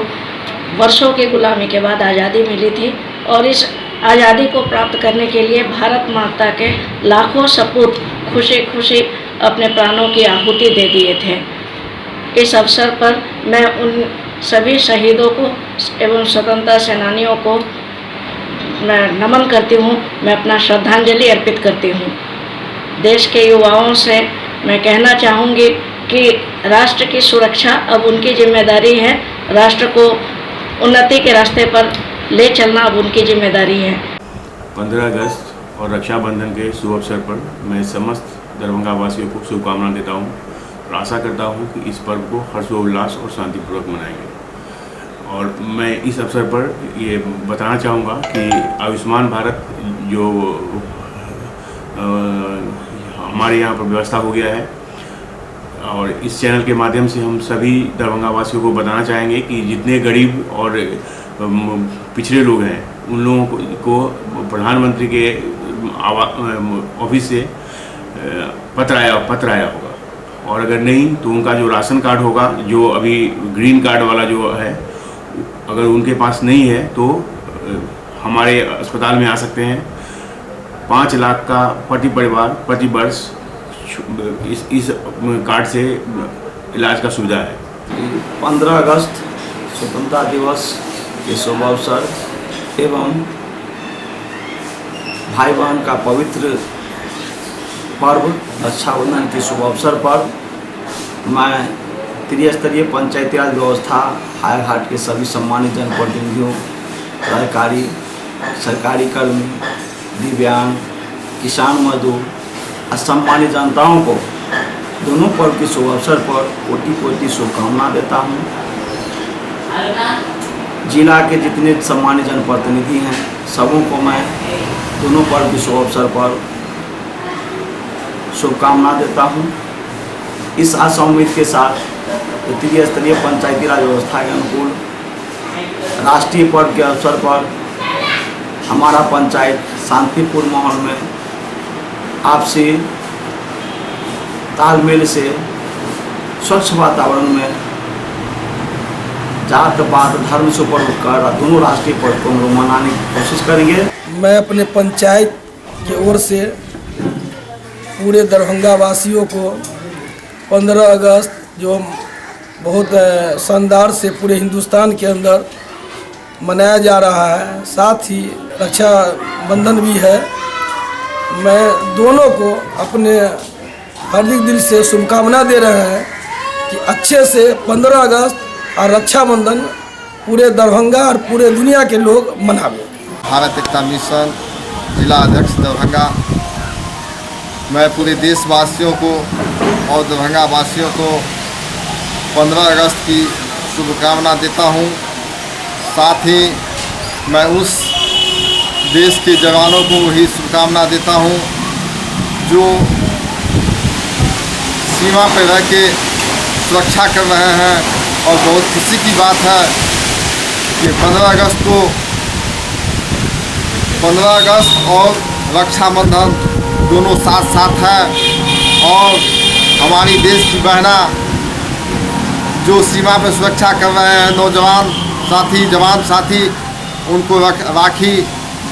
I: वर्षों की गुलामी के बाद आज़ादी मिली थी और इस आज़ादी को प्राप्त करने के लिए भारत माता के लाखों सपूत खुशी खुशी अपने प्राणों की आहुति दे दिए थे। इस अवसर पर मैं उन सभी शहीदों को एवं स्वतंत्रता सेनानियों को मैं नमन करती हूँ, मैं अपना श्रद्धांजलि अर्पित करती हूँ। देश के युवाओं से मैं कहना चाहूँगी कि राष्ट्र की सुरक्षा अब उनकी जिम्मेदारी है, राष्ट्र को उन्नति के रास्ते पर ले चलना अब उनकी जिम्मेदारी है।
J: 15 अगस्त और रक्षाबंधन के शुभ अवसर पर मैं समस्त दरभंगा वासियों को शुभकामनाएं देता हूं और आशा करता हूं कि इस पर्व को हर्षोल्लास और शांतिपूर्वक मनाएंगे। और मैं इस अवसर पर ये बताना चाहूँगा कि आयुष्मान भारत जो हमारे यहाँ पर व्यवस्था हो गया है और इस चैनल के माध्यम से हम सभी दरभंगा वासियों को बताना चाहेंगे कि जितने गरीब और पिछड़े लोग हैं उन लोगों को प्रधानमंत्री के ऑफिस से पत्र आया होगा और अगर नहीं तो उनका जो राशन कार्ड होगा, जो अभी ग्रीन कार्ड वाला जो है, अगर उनके पास नहीं है तो हमारे अस्पताल में आ सकते हैं। 5 लाख का प्रति परिवार प्रति वर्ष इस कार्ड से इलाज का सुविधा है।
K: 15 अगस्त स्वतंत्रता दिवस के शुभ अवसर एवं भाई बहन का पवित्र पर्व रक्षाबंधन के शुभ अवसर पर मैं त्रिस्तरीय पंचायती राज व्यवस्था हायाघाट के सभी सम्मानित जनप्रतिनिधियों, अधिकारी, सरकारी कर्मी, दिव्यांग, किसान मजदूर, असम्मानित जनताओं को दोनों पर्व के शुभ अवसर पर कोटि शुभकामना देता हूँ। जिला के जितने सम्मानित जनप्रतिनिधि हैं सबों को मैं दोनों पर्व के शुभ अवसर पर शुभकामना देता हूँ। इस आशा उम्मीद के साथ तृतीय स्तरीय पंचायती राज व्यवस्था के अनुकूल राष्ट्रीय पर्व के अवसर पर हमारा पंचायत शांतिपूर्ण माहौल में आपसी तालमेल से स्वच्छ वातावरण में जात पात धर्म से ऊपर उठकर दोनों राष्ट्रीय पर्व को हम लोग मनाने की कोशिश करेंगे।
X: मैं अपने पंचायत की ओर से पूरे दरभंगा वासियों को 15 अगस्त जो बहुत शानदार से पूरे हिंदुस्तान के अंदर मनाया जा रहा है, साथ ही रक्षाबंधन भी है, मैं दोनों को अपने हार्दिक दिल से शुभकामना दे रहे हैं कि अच्छे से 15 अगस्त और रक्षाबंधन पूरे दरभंगा और पूरे दुनिया के लोग मनावें।
Y: भारत एकता मिशन जिला अध्यक्ष दरभंगा, मैं पूरे देशवासियों को और दरभंगा वासियों को 15 अगस्त की शुभकामना देता हूं। साथ ही मैं उस देश के जवानों को वही शुभकामना देता हूं जो सीमा पर रह के सुरक्षा कर रहे हैं। और बहुत खुशी की बात है कि 15 अगस्त और रक्षाबंधन दोनों साथ साथ है और हमारी देश की बहना जो जो सीमा पर सुरक्षा कर रहे हैं नौजवान साथी, जवान साथी, उनको राखी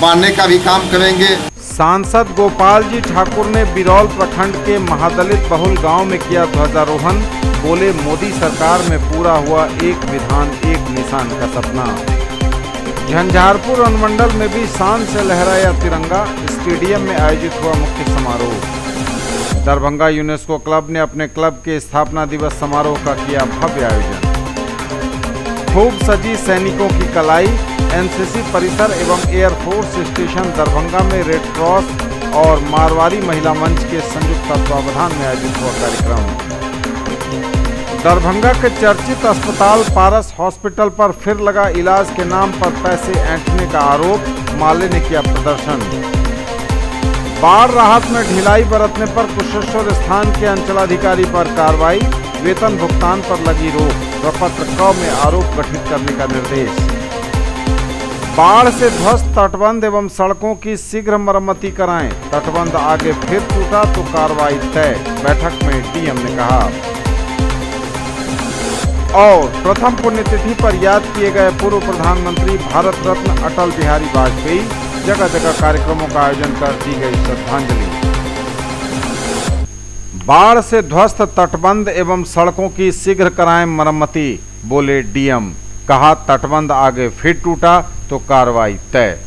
Y: बांधने का भी काम करेंगे।
A: सांसद गोपाल जी ठाकुर ने बिरौल प्रखंड के महादलित बहुल गांव में किया ध्वजारोहण। बोले, मोदी सरकार में पूरा हुआ एक विधान एक निशान का सपना। झंझारपुर अनुमंडल में भी शान से लहराया तिरंगा। स्टेडियम में आयोजित हुआ मुख्य समारोह। दरभंगा यूनेस्को क्लब ने अपने क्लब के स्थापना दिवस समारोह का किया भव्य आयोजन। खूब सजी सैनिकों की कलाई। एनसीसी परिसर एवं एयरफोर्स स्टेशन दरभंगा में रेड क्रॉस और मारवाड़ी महिला मंच के संयुक्त तत्वावधान में आयोजित हुआ कार्यक्रम। दरभंगा के चर्चित अस्पताल पारस हॉस्पिटल पर फिर लगा इलाज के नाम पर पैसे ऐंठने का आरोप। माले ने किया प्रदर्शन। बाढ़ राहत में ढिलाई बरतने पर कुशेश्वर स्थान के अंचलाधिकारी पर कार्रवाई। वेतन भुगतान पर लगी रोक। प्रपत्र क में आरोप गठित करने का निर्देश। बाढ़ से ध्वस्त तटबंध एवं सड़कों की शीघ्र मरम्मति कराएं। तटबंध आगे फिर टूटा तो कार्रवाई तय। बैठक में डीएम ने कहा। और प्रथम पुण्यतिथि पर याद किए गए पूर्व प्रधानमंत्री भारत रत्न अटल बिहारी वाजपेयी। जगह जगह कार्यक्रमों का आयोजन कर दी गई श्रद्धांजलि। बाढ़ से ध्वस्त तटबंध एवं सड़कों की शीघ्र कराएं मरम्मति। बोले डीएम। कहा, तटबंध आगे फिर टूटा तो कार्रवाई तय।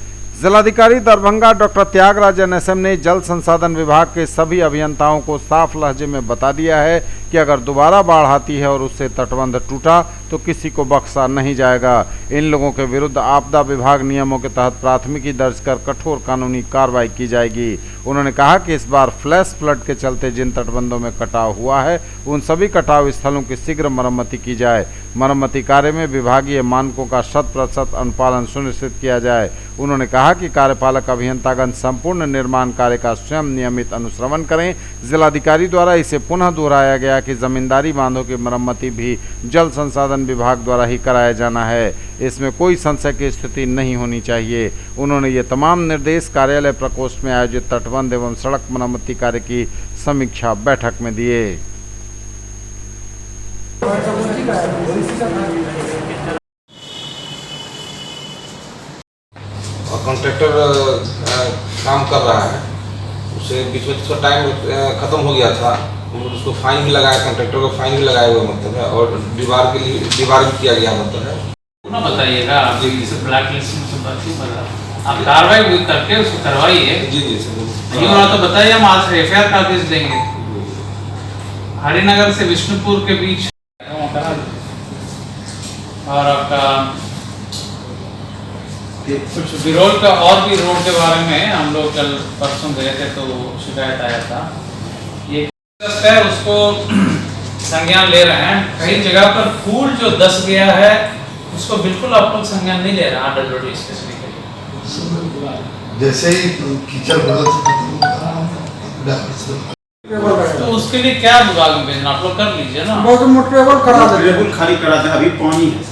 A: जिलाधिकारी दरभंगा डॉक्टर त्यागराज NSM ने जल संसाधन विभाग के सभी अभियंताओं को साफ लहजे में बता दिया है कि अगर दोबारा बाढ़ आती है और उससे तटबंध टूटा तो किसी को बख्शा नहीं जाएगा। इन लोगों के विरुद्ध आपदा विभाग नियमों के तहत प्राथमिकी दर्ज कर कठोर कानूनी कार्रवाई की जाएगी। उन्होंने कहा कि इस बार फ्लैश फ्लड के चलते जिन तटबंधों में कटाव हुआ है उन सभी कटाव स्थलों की शीघ्र मरम्मति की जाए। मरम्मति कार्य में विभागीय मानकों का 100% अनुपालन सुनिश्चित किया जाए। उन्होंने कहा कि कार्यपालक अभियंतागण संपूर्ण निर्माण कार्य का स्वयं नियमित अनुश्रवण करें। जिलाधिकारी द्वारा इसे पुनः दोहराया गया कि जमींदारी बांधों की मरम्मति भी जल संसाधन विभाग द्वारा ही कराया जाना है। इसमें कोई संशय की स्थिति नहीं होनी चाहिए। उन्होंने ये तमाम निर्देश कार्यालय प्रकोष्ठ में आयोजित तटबंध एवं सड़क मरम्मति कार्य की समीक्षा बैठक में दिए।
M: कॉन्ट्रैक्टर काम कर रहा है, उसे बीच में उसका टाइम ख़त्म हो गया था, उसको फाइन भी लगाया, कॉन्ट्रैक्टर को फाइन भी लगाया हुआ मतलब है, और दीवार के लिए दीवार भी किया गया मतलब है।
N: ना बताइएगा आप ब्लैक लिस्ट में सब बात क्यों कर रहा है? आप कार्रवाई करके उसको करवाइए।
M: जी जी सर।
N: नहीं हो रहा तो बताइए, हम आज FIR का आदेश देंगे। हरिनगर से विष्णुपुर के बीच और आपका कुछ बिरौल का और भी रोड के बारे में हम लोग कल परसों गए थे तो शिकायत आया था। ये है उसको संज्ञान ले रहे हैं। कई जगह पर फूल जो दस गया है उसको बिल्कुल आप लोग संज्ञान नहीं ले रहे हैं। RWD स्पेसिफिकली
M: जैसे ही कीचड़
N: तो उसके लिए क्या विभाग में भेजना आप लोग कर लीजिए ना।
M: खाली करा था, अभी पानी है।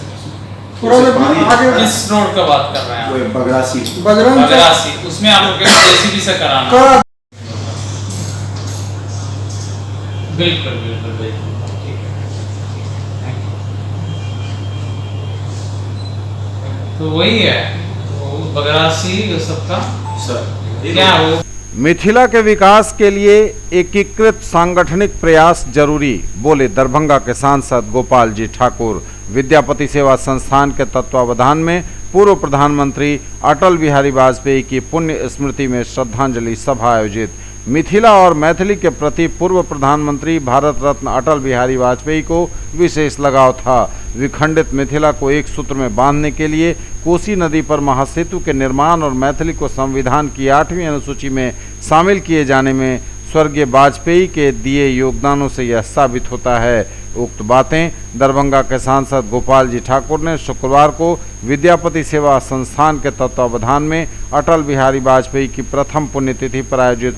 N: किस रोड का बात कर रहे हैं? बगरासी। उसमें आप लोग JCB से कराना। बिल्कुल बिल्कुल बिल्कुल ठीक है। तो वही है बगरासी सबका सर क्या वो
A: मिथिला के विकास के लिए एकीकृत सांगठनिक प्रयास जरूरी। बोले दरभंगा के सांसद गोपाल जी ठाकुर। विद्यापति सेवा संस्थान के तत्वावधान में पूर्व प्रधानमंत्री अटल बिहारी वाजपेयी की पुण्य स्मृति में श्रद्धांजलि सभा आयोजित। मिथिला और मैथिली के प्रति पूर्व प्रधानमंत्री भारत रत्न अटल बिहारी वाजपेयी को विशेष लगाव था। विखंडित मिथिला को एक सूत्र में बांधने के लिए कोसी नदी पर महासेतु के निर्माण और मैथिली को संविधान की 8वीं अनुसूची में शामिल किए जाने में स्वर्गीय वाजपेयी के दिए योगदानों से यह साबित होता है। उक्त बातें दरभंगा के सांसद गोपाल जी ठाकुर ने शुक्रवार को विद्यापति सेवा संस्थान के तत्वावधान में अटल बिहारी वाजपेयी की प्रथम पुण्यतिथि पर आयोजित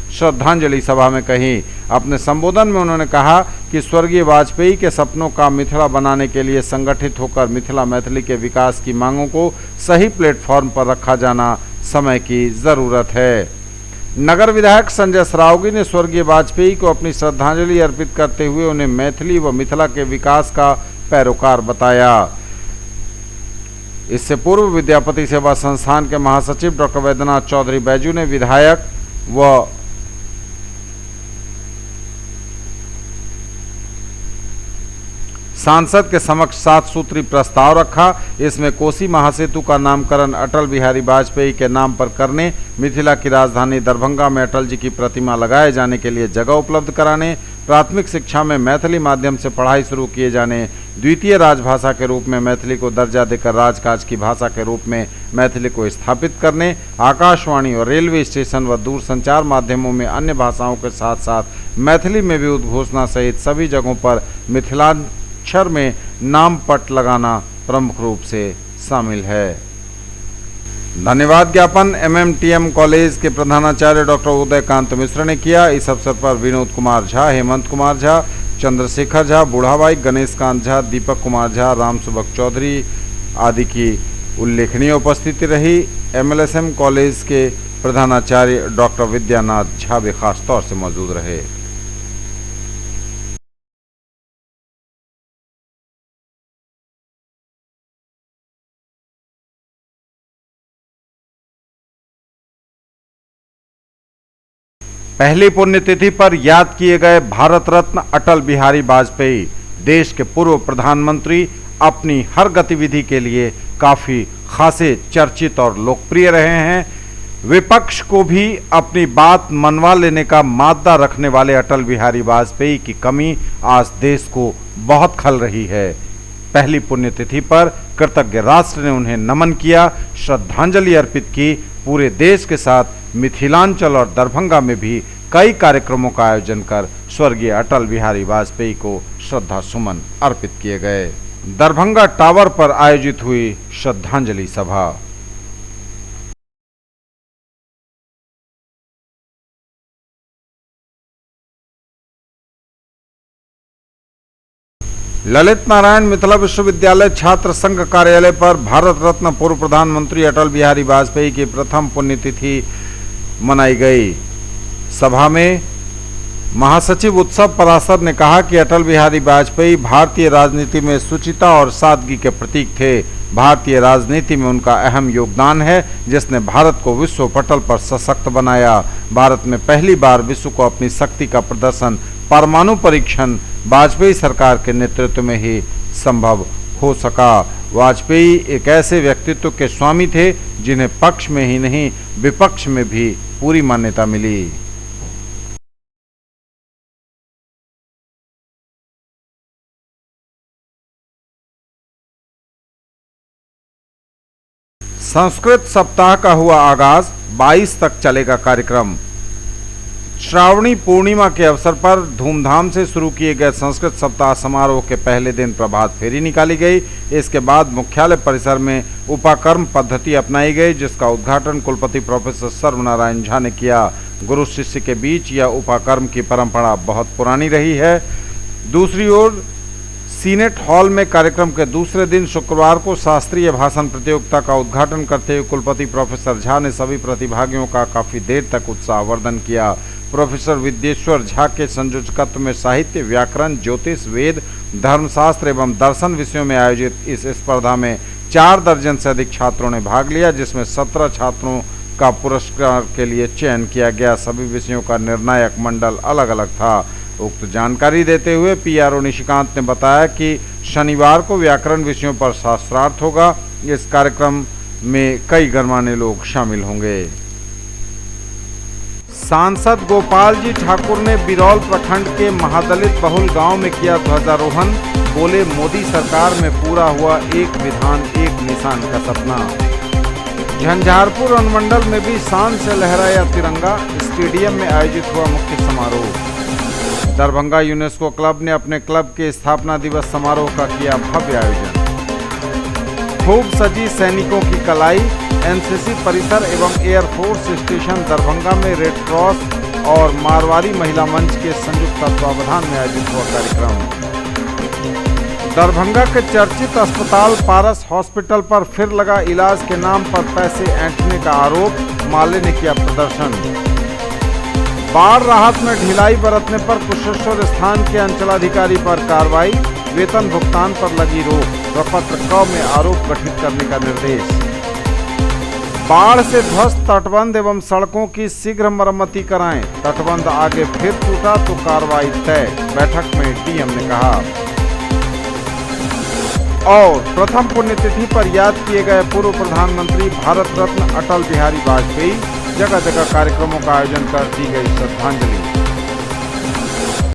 A: श्रद्धांजलि सभा में कही। अपने संबोधन में उन्होंने कहा कि स्वर्गीय वाजपेयी के सपनों का मिथिला बनाने के लिए संगठित होकर मिथिला मैथिली के विकास की मांगों को सही प्लेटफॉर्म पर रखा जाना समय की ज़रूरत है। नगर विधायक संजय सरावगी ने स्वर्गीय वाजपेयी को अपनी श्रद्धांजलि अर्पित करते हुए उन्हें मैथिली व मिथिला के विकास का पैरोकार बताया। इससे पूर्व विद्यापति सेवा संस्थान के महासचिव डॉक्टर वैद्यनाथ चौधरी बैजू ने विधायक व सांसद के समक्ष 7 सूत्री प्रस्ताव रखा। इसमें कोसी महासेतु का नामकरण अटल बिहारी वाजपेयी के नाम पर करने, मिथिला की राजधानी दरभंगा में अटल जी की प्रतिमा लगाए जाने के लिए जगह उपलब्ध कराने, प्राथमिक शिक्षा में मैथिली माध्यम से पढ़ाई शुरू किए जाने, द्वितीय राजभाषा के रूप में मैथिली को दर्जा देकर राजकाज की भाषा के रूप में मैथिली को स्थापित करने, आकाशवाणी और रेलवे स्टेशन व दूरसंचार माध्यमों में अन्य भाषाओं के साथ साथ मैथिली में भी उद्घोषणा सहित सभी जगहों पर मिथिलाक्षर में नाम पट लगाना प्रमुख रूप से शामिल है। धन्यवाद ज्ञापन MMTM कॉलेज के प्रधानाचार्य डॉक्टर उदयकांत मिश्र ने किया। इस अवसर पर विनोद कुमार झा, हेमंत कुमार झा, चंद्रशेखर झा, बूढ़ाबाई, गणेश कांत झा, दीपक कुमार झा, राम सुबक चौधरी आदि की उल्लेखनीय उपस्थिति रही। MLSM कॉलेज के प्रधानाचार्य डॉक्टर विद्यानाथ झा भी खास तौर से मौजूद रहे। पहली पुण्यतिथि पर याद किए गए भारत रत्न अटल बिहारी वाजपेयी देश के पूर्व प्रधानमंत्री अपनी हर गतिविधि के लिए काफी खासे चर्चित और लोकप्रिय रहे हैं। विपक्ष को भी अपनी बात मनवा लेने का मादा रखने वाले अटल बिहारी वाजपेयी की कमी आज देश को बहुत खल रही है। पहली पुण्यतिथि पर कृतज्ञ राष्ट्र ने उन्हें नमन किया, श्रद्धांजलि अर्पित की। पूरे देश के साथ मिथिलांचल और दरभंगा में भी कई कार्यक्रमों का आयोजन कर स्वर्गीय अटल बिहारी वाजपेयी को श्रद्धा सुमन अर्पित किए गए। दरभंगा टावर पर आयोजित हुई श्रद्धांजलि सभा। ललित नारायण मिथिला विश्वविद्यालय छात्र संघ कार्यालय पर भारत रत्न पूर्व प्रधानमंत्री अटल बिहारी वाजपेयी की प्रथम पुण्यतिथि मनाई गई। सभा में महासचिव उत्सव पराशर ने कहा कि अटल बिहारी वाजपेयी भारतीय राजनीति में शुचिता और सादगी के प्रतीक थे। भारतीय राजनीति में उनका अहम योगदान है, जिसने भारत को विश्व पटल पर सशक्त बनाया। भारत में पहली बार विश्व को अपनी शक्ति का प्रदर्शन परमाणु परीक्षण वाजपेयी सरकार के नेतृत्व में ही संभव हो सका। वाजपेयी एक ऐसे व्यक्तित्व के स्वामी थे जिन्हें पक्ष में ही नहीं विपक्ष में भी पूरी मान्यता मिली। संस्कृत सप्ताह का हुआ आगाज, 22 तक चलेगा कार्यक्रम। श्रावणी पूर्णिमा के अवसर पर धूमधाम से शुरू किए गए संस्कृत सप्ताह समारोह के पहले दिन प्रभात फेरी निकाली गई। इसके बाद मुख्यालय परिसर में उपाकर्म पद्धति अपनाई गई, जिसका उद्घाटन कुलपति प्रोफेसर सर्वनारायण झा ने किया। गुरु शिष्य के बीच यह उपाकर्म की परंपरा बहुत पुरानी रही है। दूसरी ओर सीनेट हॉल में कार्यक्रम के दूसरे दिन शुक्रवार को शास्त्रीय भाषण प्रतियोगिता का उद्घाटन करते हुए कुलपति प्रोफेसर झा ने सभी प्रतिभागियों का काफी देर तक उत्साहवर्धन किया। प्रोफेसर विद्येश्वर झा के संयोजकत्व में साहित्य, व्याकरण, ज्योतिष, वेद, धर्मशास्त्र एवं दर्शन विषयों में आयोजित इस स्पर्धा में 4 दर्जन से अधिक छात्रों ने भाग लिया, जिसमें 17 छात्रों का पुरस्कार के लिए चयन किया गया। सभी विषयों का निर्णायक मंडल अलग अलग था। उक्त जानकारी देते हुए PRO निशिकांत ने बताया कि शनिवार को व्याकरण विषयों पर शास्त्रार्थ होगा। इस कार्यक्रम में कई गणमान्य लोग शामिल होंगे। सांसद गोपाल जी ठाकुर ने बिरौल प्रखंड के महादलित बहुल गांव में किया ध्वजारोहण। बोले, मोदी सरकार में पूरा हुआ एक विधान एक निशान का सपना। झंझारपुर अनुमंडल में भी शान से लहराया तिरंगा। स्टेडियम में आयोजित हुआ मुख्य समारोह। दरभंगा यूनेस्को क्लब ने अपने क्लब के स्थापना दिवस समारोह का किया भव्य आयोजन। खूब सजी सैनिकों की कलाई। NCC परिसर एवं एयरफोर्स स्टेशन दरभंगा में रेड क्रॉस और मारवाड़ी महिला मंच के संयुक्त तत्वावधान में आयोजित हुआ कार्यक्रम। दरभंगा के चर्चित अस्पताल पारस हॉस्पिटल पर फिर लगा इलाज के नाम पर पैसे ऐंठने का आरोप। माले ने किया प्रदर्शन। बाढ़ राहत में ढिलाई बरतने पर कुशेश्वर स्थान के अंचलाधिकारी पर कार्रवाई। वेतन भुगतान पर लगी रोक व पत्र क में आरोप गठित करने का निर्देश। बाढ़ से ध्वस्त तटबंध एवं सड़कों की शीघ्र मरम्मति कराएं, तटबंध आगे फिर टूटा तो कार्रवाई तय, बैठक में डीएम ने कहा। और प्रथम पुण्यतिथि पर याद किए गए पूर्व प्रधानमंत्री भारत रत्न अटल बिहारी वाजपेयी, जगह जगह कार्यक्रमों का आयोजन कर दी गई श्रद्धांजलि।